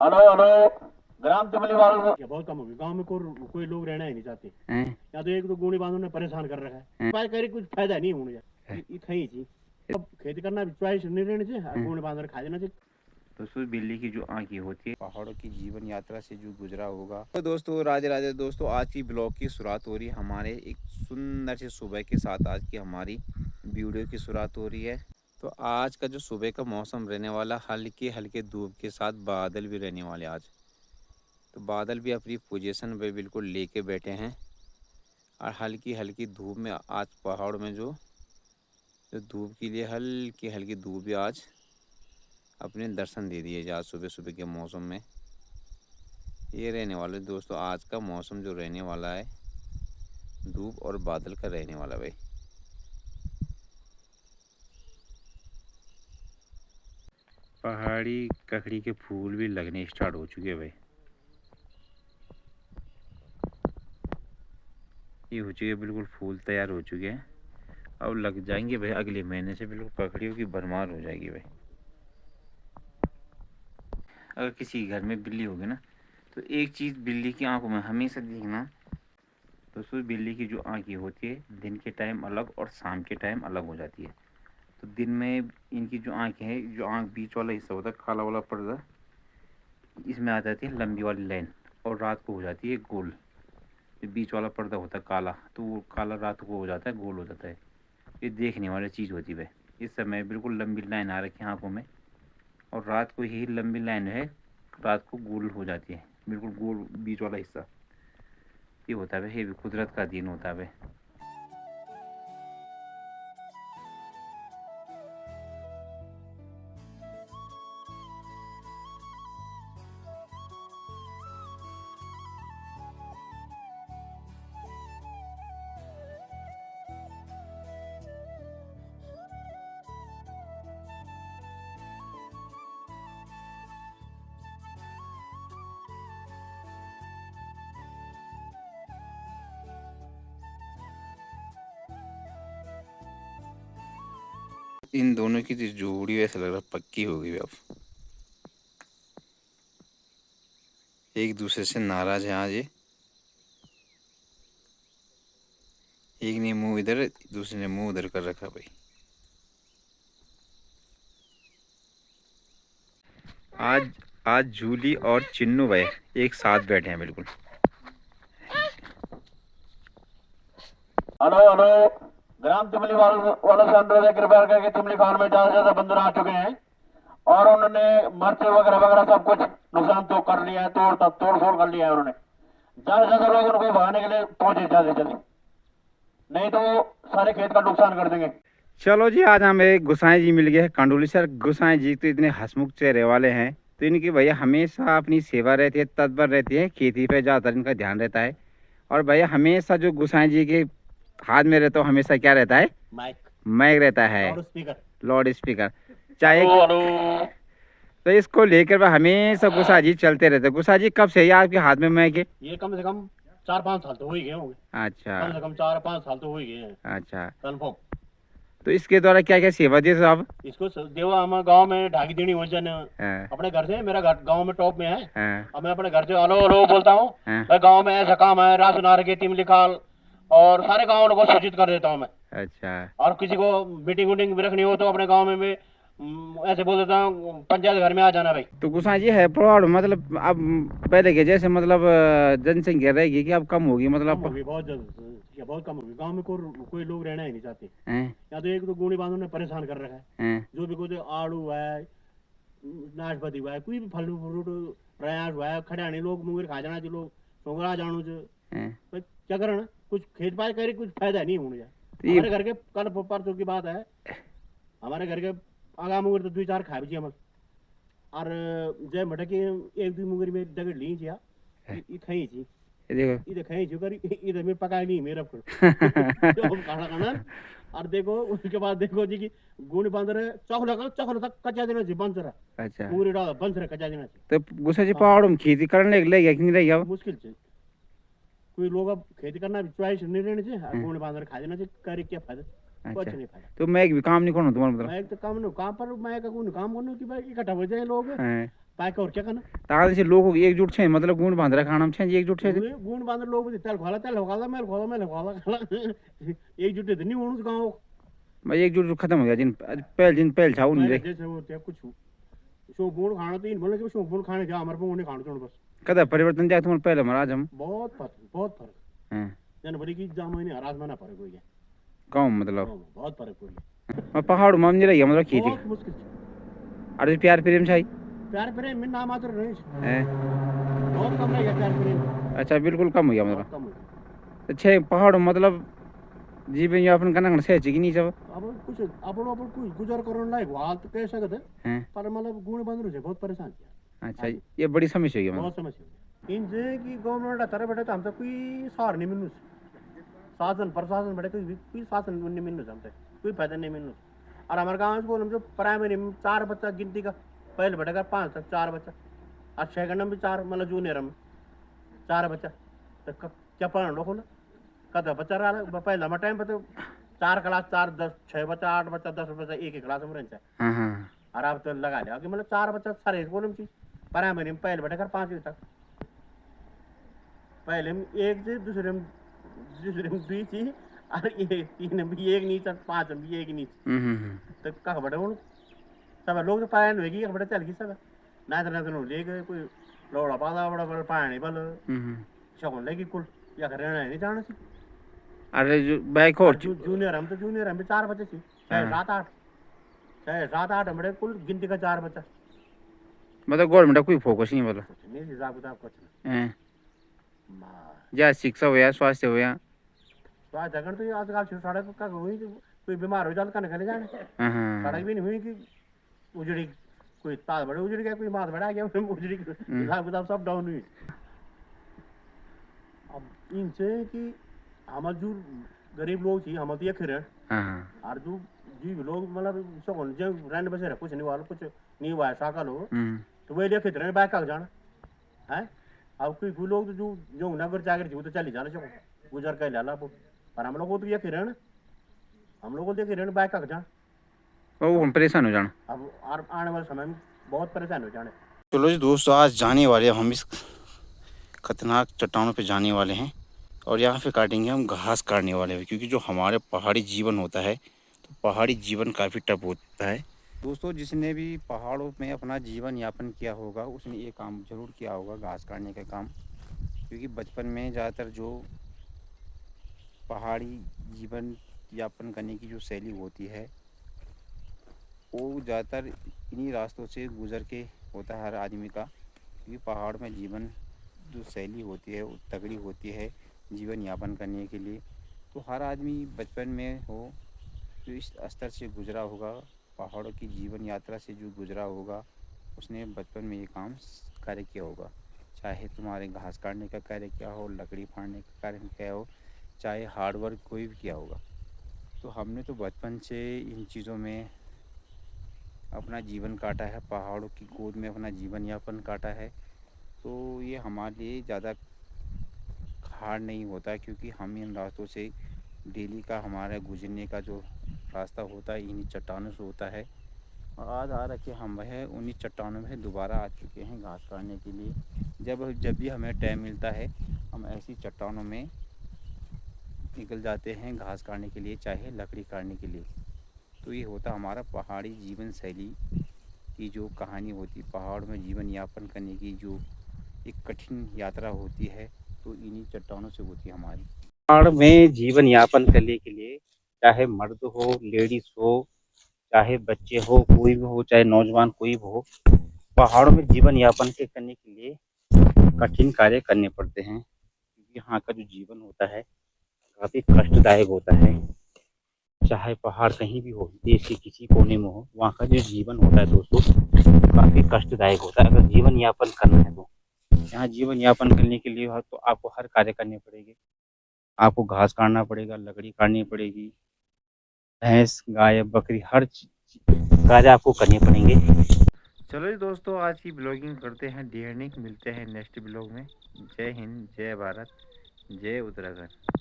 Hello hello. ग्राम चमली वालों या बहुत कम होगी गांव में। कोई लोग रहना ही नहीं चाहते। हैं? या तो एक तो गुणी बांधो ने परेशान कर रखा है। पाई करे कुछ फायदा नहीं होने जा इथई जी। अब खेती करना भी चॉइस नहीं रहने से गुणी बांध खा देना चाहिए। दोस्तों बिल्ली की जो आंखें होती है पहाड़ों की जीवन यात्रा से जो गुजरा होगा। तो दोस्तों राधे राधे दोस्तों, आज की ब्लॉग की शुरुआत हो रही है हमारे एक सुंदर से सुबह के साथ। आज की हमारी वीडियो की शुरुआत हो रही है। तो आज का जो सुबह का मौसम रहने वाला, हल्के हल्के धूप के साथ बादल भी रहने वाले आज। तो बादल भी अपनी पोजीशन पे बिल्कुल लेके बैठे हैं और हल्की हल्की धूप में आज पहाड़ में जो जो धूप के लिए हल्की हल्की धूप भी आज अपने दर्शन दे दिए। आज सुबह सुबह के मौसम में ये रहने वाले दोस्तों, आज का मौसम जो रहने वाला है धूप और बादल का रहने वाला भाई। पहाड़ी ककड़ी के फूल भी लगने स्टार्ट हो चुके हैं भाई। ये हो चुके बिल्कुल, फूल तैयार हो चुके हैं। अब लग जाएंगे भाई, अगले महीने से बिल्कुल ककड़ियों की भरमार हो जाएगी भाई। अगर किसी घर में बिल्ली होगी ना, तो एक चीज़ बिल्ली की आंखों में हमेशा दिखना दोस्तों, बिल्ली की जो आंखें होती है दिन के टाइम अलग और शाम के टाइम अलग हो जाती है। तो दिन में इनकी जो आंखें हैं, जो आंख बीच वाला हिस्सा होता है काला वाला पर्दा, इसमें आ जाती है लंबी वाली लाइन, और रात को हो जाती है गोल। जो बीच वाला पर्दा होता है काला, तो वो काला रात को हो जाता है गोल हो जाता है। ये देखने वाली चीज़ होती है। इस समय बिल्कुल लंबी लाइन आ रखी है आँखों में, और रात को यही लंबी लाइन है रात को गोल हो जाती है, बिल्कुल गोल बीच वाला हिस्सा। ये होता है, ये भी कुदरत का दिन होता है। इन दोनों की जो जोड़ी ऐसा लग रहा पक्की हो गई अब। एक दूसरे से नाराज है आज ये। एक ने मुंह इधर, दूसरे ने मुंह उधर कर रखा भाई। आज आज जूली और चिन्नू भाई एक साथ बैठे हैं बिल्कुल। Hello hello. ग्राम चमली वालों से अनुरोध है कृपया करके चिमली खान में ज्यादा बंदर आ चुके हैं और उन्होंने मर्चे वगैरह वगैरह सब कुछ नुकसान तो कर लिया है, तोड़ फोड़ कर लिया है उन्होंने। ज्यादा से ज्यादा लोग उनको भगाने के लिए पहुंचे ज्यादा से जल्दी, नहीं तो वो सारे खेत का नुकसान कर देंगे। चलो जी, आज हमें गुसाई जी मिल गए हैं कंडोली सर। गुसाई जी तो इतने हंसमुख चेहरे वाले हैं, तो इनकी भैया हमेशा अपनी सेवा रहती है, तत्पर रहती है, खेती पे ज़्यादातर इनका ध्यान रहता है। और भैया हमेशा जो गुसाई जी के हाथ में रहता है हमेशा क्या रहता है? माइक, माइक रहता है, लाउड स्पीकर। लाउड स्पीकर चाहे। Hello hello. तो इसको लेकर वह हमेशा गुस्सा जी चलते रहते। गुस्सा जी कब से ये आपके हाथ में माइक है? ये कम से कम 4-5 साल तो हो ही गए होंगे। अच्छा कम से कम 4-5 साल तो हो ही गए हैं अच्छा। कन्फर्म। तो इसके द्वारा क्या क्या सेवा दी साहब? इसको देवा हम गांव में ढाकी देनी हो जन हाँ, अपने घर से। मेरा घर गांव में टॉप में है। हाँ, अब मैं अपने घर से हेलो हेलो बोलता हूँ। हाँ। मैं गांव में ऐसा काम है, राशन आ रही टीम निकाल, और सारे गाँव वालों को सूचित कर देता हूँ मैं। अच्छा और किसी को मीटिंग वूटिंग भी रखनी हो तो अपने गांव में भी ऐसे बोल देता हूँ, पंचायत घर में आ जाना भाई। तो गुस्सा जी है पहाड़ मतलब अब पहले के जैसे मतलब जनसंख्या रहेगी कि अब कम होगी कम मतलब? होगी बहुत कम होगी। गांव में कोई लोग रहना ही नहीं चाहते। हैं? या तो एक तो गुणी बांधो ने परेशान कर रखा है। हैं? जो भी कुछ आड़ू है, नाशपाती हुआ है, कोई भी फल फ्रूट प्रयास हुआ है, खड़ाने लोग मुंगेर खा जाना चाहिए, लोग सोंगरा जानू चाहिए। हैं? भाई क्या करना, कुछ खेत पाए करे कुछ फायदा नहीं होने जाए। तो ये हमारे घर के कल परसों की बात है, हमारे घर के आगा मुंगेर तो 2-4 खा भी हम। और जय मटकी एक दो मुंगेर में दगड़ ली जिया खाई थी। ये देखो इधर खाई थी कर इधर में पकाई नहीं मेरा तो हम खाना खाना। और देखो उसके बाद देखो जी की गुण बांध रहे चौखला तक कच्चा देना चाहिए बंद रहा। अच्छा। मुंगेर डाल बंद रहा कच्चा देना चाहिए। तो गुस्सा जी पहाड़ों में खेती करने के लिए कि नहीं रही अब? मुश्किल से कोई लोग अब खेती करना भी चॉइस नहीं रहने चाहिए, गुण बांध खा देना चाहिए, करे क्या फायदा, कुछ अच्छा। नहीं फायदा। तो मैं एक भी काम नहीं करूँ तुम्हारा मतलब? मैं तो काम नहीं काम पर मैं का कोई काम करने की भाई इकट्ठा हो जाए लोग। हैं? पाके और क्या करना ताल से लोग एकजुट छे मतलब गुण बांध खाना में छे एकजुट छे गुण बांध लोग तेल खोला मैं खोला एक जुटे नहीं होणु गाँव भाई एकजुट खत्म हो गया जिन पहल छाऊ नहीं रे जैसे वो कुछ शो गुण खाना तो इन बोले कि शो गुण खाने जा हमारे को उन्हें खाना छोड़ बस कदा परिवर्तन जाए तुम्हारे पहले महाराज हम बहुत फर्क हैं जनवरी की जा महीने हराज महीना फर्क हो गया गाँव मतलब बहुत फर्क हो गया और पहाड़ में नहीं रही मतलब खेती बहुत मुश्किल अरे प्यार प्रेम छाई प्यार प्रेम में नाम मात्र नहीं हैं बहुत कम रह गया प्यार प्रेम अच्छा बिल्कुल कम हो गया मतलब कम हो गया तो छे पहाड़ मतलब जीवन यापन करना सह कि नहीं सब अब कुछ अपन कुछ गुजर करने लायक हाल तो कह सकते हैं पर मतलब गुण बंद से बहुत परेशान किया अच्छा ये बड़ी समस्या है मतलब बहुत समस्या इनसे कि गवर्नमेंट तरह बैठे तो हमसे कोई सहार नहीं मिलू शासन प्रशासन बैठे कोई शासन नहीं मिलू हमसे कोई फायदा नहीं मिलू और हमारे गाँव स्कूल में जो प्राइमरी में 4 बच्चा गिनती का पहले बैठेगा 5 तक 4 बच्चा और सेकंड में भी 4 मतलब जूनियर में 4 बच्चा तो क्या पढ़ना लोगों ने कदा बच्चा रहा पहले हमारे टाइम पर तो 4 क्लास 4 10 6 बच्चा 8 बच्चा 10 बच्चा एक ही क्लास में रहता है हाँ हाँ और आप तो लगा लिया कि मतलब 4 बच्चा सारे स्कूल में प्राइमरी में पहले बैठेगा 5वीं तक पहले में 1 से दूसरे में 2 थी और ये 3 में भी 1 नीचे 5 में भी 1 नीचे तो कहाँ बैठे वो सब लोग तो पायन होगी बड़े चल गई सब ना तो ले गए कोई लोड़ा पादा बड़ा बड़ा पानी बल शकुन लेगी कुल या रहना नहीं जाना सी अरे जो बाइक और जूनियर हम 4 बच्चे थी 6 7 8 बड़े कुल गिनती का 4 बच्चा मतलब गवर्नमेंट कोई फोकस नहीं मतलब नहीं हिसाब किताब कुछ हैं या शिक्षा हो या स्वास्थ्य हो या स्वास्थ्य अगर तो आजकल सड़क का हुई कोई बीमार हो जाता कने जाने सड़क भी नहीं हुई कि उजड़ी कोई ताज बड़े उजड़ गया कोई मात बड़ा गया उजड़ी हिसाब किताब सब डाउन हुई अब इनसे कि हम जो गरीब लोग थी हम तो ये खिरे और जो जी लोग मतलब सकोन जो रहने बसे कुछ नहीं हुआ कुछ नहीं हुआ शाका लो तो वही लेके रहे बाइक का जाना है अब कोई लोग जो जो नगर चाकर थी वो तो चली जाना सको गुजर कर ला पर हम लोग तो ये खिरे ना हम लोग को देखे रहने बाइक का जाना वो हम परेशान हो जाना अब आने वाले समय में बहुत परेशान हो जाने चलो जी दोस्तों आज जाने वाले हम इस खतरनाक चट्टानों पे जाने वाले हैं और यहाँ पे काटेंगे हम घास काटने वाले हैं क्योंकि जो हमारे पहाड़ी जीवन होता है तो पहाड़ी जीवन काफ़ी टफ होता है दोस्तों जिसने भी पहाड़ों में अपना जीवन यापन किया होगा उसने ये काम ज़रूर किया होगा घास काटने का काम क्योंकि बचपन में ज़्यादातर जो पहाड़ी जीवन यापन करने की जो शैली होती है वो ज़्यादातर इन्हीं रास्तों से गुजर के होता है हर आदमी का क्योंकि पहाड़ में जीवन जो शैली होती है वो तगड़ी होती है जीवन यापन करने के लिए तो हर आदमी बचपन में हो जो इस स्तर से गुजरा होगा पहाड़ों की जीवन यात्रा से जो गुजरा होगा उसने बचपन में ये काम कार्य किया होगा चाहे तुम्हारे घास काटने का कार्य क्या हो लकड़ी फाड़ने का कार्य क्या हो चाहे हार्ड वर्क कोई भी किया होगा तो हमने तो बचपन से इन चीज़ों में अपना जीवन काटा है पहाड़ों की गोद में अपना जीवन यापन काटा है तो ये हमारे लिए ज़्यादा हार्ड नहीं होता क्योंकि हम इन रास्तों से डेली का हमारा गुजरने का जो रास्ता होता है इन्हीं चट्टानों से होता है और आज आ रखे हम वह उन्हीं चट्टानों में दोबारा आ चुके हैं घास काटने के लिए जब भी हमें टाइम मिलता है हम ऐसी चट्टानों में निकल जाते हैं घास काटने के लिए चाहे लकड़ी काटने के लिए तो ये होता हमारा पहाड़ी जीवन शैली की जो कहानी होती पहाड़ में जीवन यापन करने की जो एक कठिन यात्रा होती है तो इन्हीं चट्टानों से होती है हमारी पहाड़ में जीवन यापन करने के लिए चाहे मर्द हो लेडीज हो चाहे बच्चे हो कोई भी हो चाहे नौजवान कोई भी हो पहाड़ों में जीवन यापन के करने के लिए कठिन कार्य करने पड़ते हैं क्योंकि यहाँ का जो जीवन होता है काफ़ी कष्टदायक होता है चाहे पहाड़ कहीं भी हो देश के किसी कोने में हो वहाँ का जो जीवन होता है दोस्तों काफ़ी कष्टदायक होता है अगर जीवन यापन करना है तो यहाँ जीवन यापन करने के लिए तो आपको हर कार्य करने पड़ेंगे आपको घास काटना पड़ेगा लकड़ी काटनी पड़ेगी भैंस गाय बकरी हर कार्य आपको करने पड़ेंगे चलो जी दोस्तों आज की ब्लॉगिंग करते हैं ढेर मिलते हैं नेक्स्ट ब्लॉग में जय हिंद जय भारत जय उत्तराखंड।